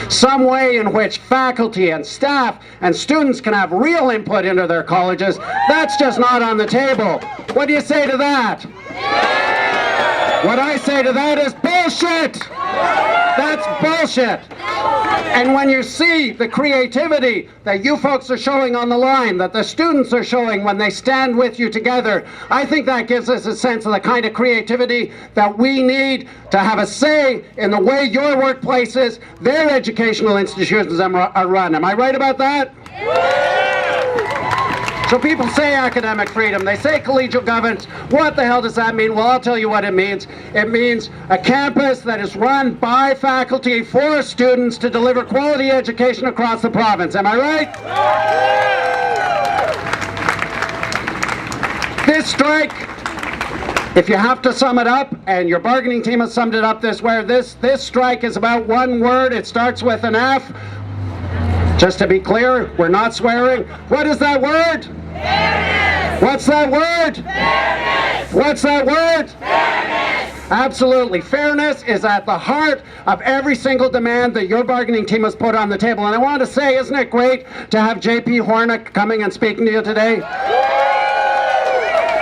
some way in which faculty and staff and students can have real input into their colleges. That's just not on the table. What do you say to that? What I say to that is bullshit! That's bullshit! And when you see the creativity that you folks are showing on the line, that the students are showing when they stand with you together, I think that gives us a sense of the kind of creativity that we need to have a say in the way your workplaces, their educational institutions are run. Am I right about that? So people say academic freedom, they say collegial governance. What the hell does that mean? Well, I'll tell you what it means. It means a campus that is run by faculty for students to deliver quality education across the province. Am I right? This strike, if you have to sum it up, and your bargaining team has summed it up this way, this strike is about one word. It starts with an F. Just to be clear, we're not swearing. What is that word? Fairness. What's that word? Fairness. What's that word? Fairness. Absolutely. Fairness is at the heart of every single demand that your bargaining team has put on the table. And I want to say, isn't it great to have J.P. Hornick coming and speaking to you today?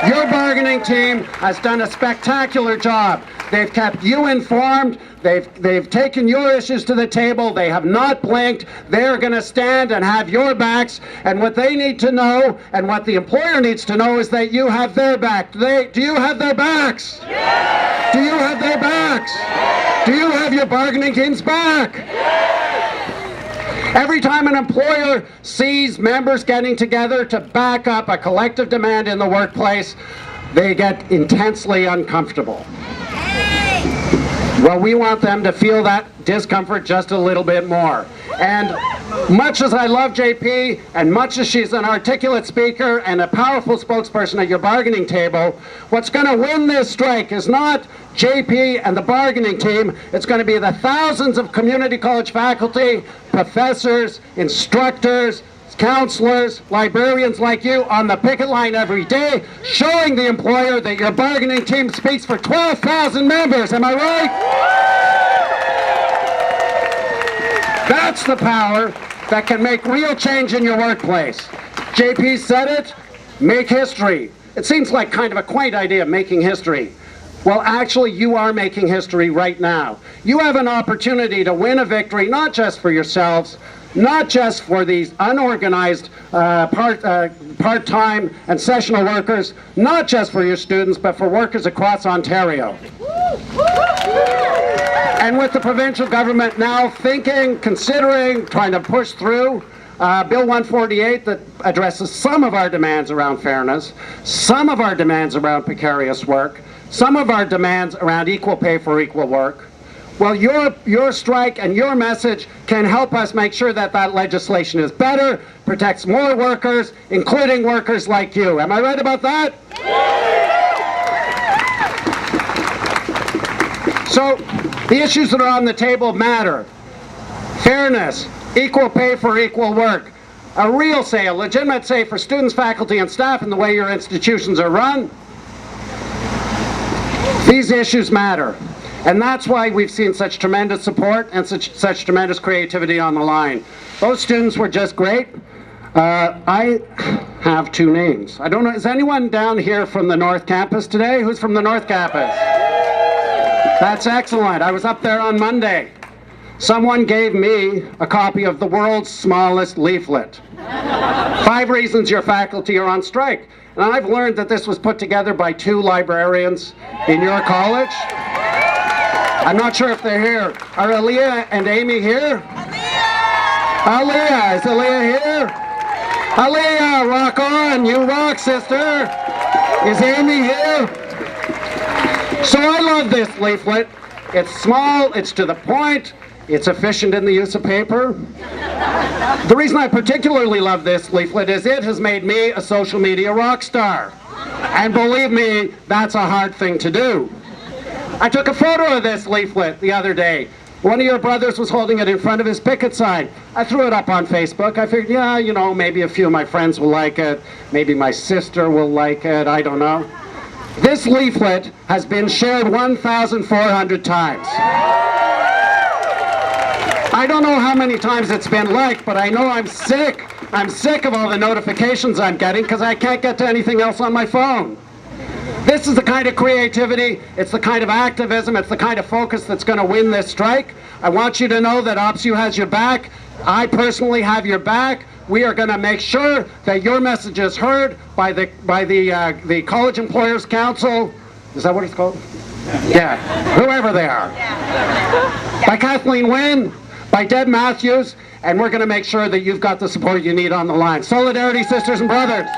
Your bargaining team has done a spectacular job. They've kept you informed. They've taken your issues to the table. They have not blinked. They're going to stand and have your backs. And what they need to know, and what the employer needs to know, is that you have their back. Do you have their backs? Yes. Do you have their backs? Yes. Do you have your bargaining team's back? Yes. Every time an employer sees members getting together to back up a collective demand in the workplace, they get intensely uncomfortable. Well, we want them to feel that discomfort just a little bit more. And much as I love JP, and much as she's an articulate speaker and a powerful spokesperson at your bargaining table, what's going to win this strike is not JP and the bargaining team. It's going to be the thousands of community college faculty, professors, instructors, counselors, librarians like you on the picket line every day, showing the employer that your bargaining team speaks for 12,000 members. Am I right? That's the power that can make real change in your workplace. JP said it, make history. It seems like kind of a quaint idea, making history. Well, actually, you are making history right now. You have an opportunity to win a victory, not just for yourselves, not just for these unorganized part-time and sessional workers, not just for your students, but for workers across Ontario. And with the provincial government now thinking, considering, trying to push through Bill 148 that addresses some of our demands around fairness, some of our demands around precarious work, some of our demands around equal pay for equal work, well, your strike and your message can help us make sure that that legislation is better, protects more workers, including workers like you. Am I right about that? So, the issues that are on the table matter. Fairness, equal pay for equal work, a real say, a legitimate say for students, faculty, and staff in the way your institutions are run. These issues matter. And that's why we've seen such tremendous support and such tremendous creativity on the line. Those students were just great. I have two names. I don't know, is anyone down here from the North Campus today? Who's from the North Campus? That's excellent. I was up there on Monday. Someone gave me a copy of the world's smallest leaflet. 5 reasons your faculty are on strike. And I've learned that this was put together by 2 librarians in your college. I'm not sure if they're here. Are Aaliyah and Amy here? Aaliyah! Is Aaliyah here? Aaliyah, rock on! You rock, sister! Is Amy here? So I love this leaflet. It's small, it's to the point, it's efficient in the use of paper. The reason I particularly love this leaflet is it has made me a social media rock star. And believe me, that's a hard thing to do. I took a photo of this leaflet the other day. One of your brothers was holding it in front of his picket sign. I threw it up on Facebook. I figured, yeah, you know, maybe a few of my friends will like it. Maybe my sister will like it. I don't know. This leaflet has been shared 1,400 times. I don't know how many times it's been liked, but I know I'm sick. I'm sick of all the notifications I'm getting because I can't get to anything else on my phone. This is the kind of creativity, it's the kind of activism, it's the kind of focus that's going to win this strike. I want you to know that OPSEU has your back. I personally have your back. We are going to make sure that your message is heard by the College Employers Council. Is that what it's called? Yeah, whoever they are. By Kathleen Wynne, by Deb Matthews, and we're going to make sure that you've got the support you need on the line. Solidarity, sisters and brothers.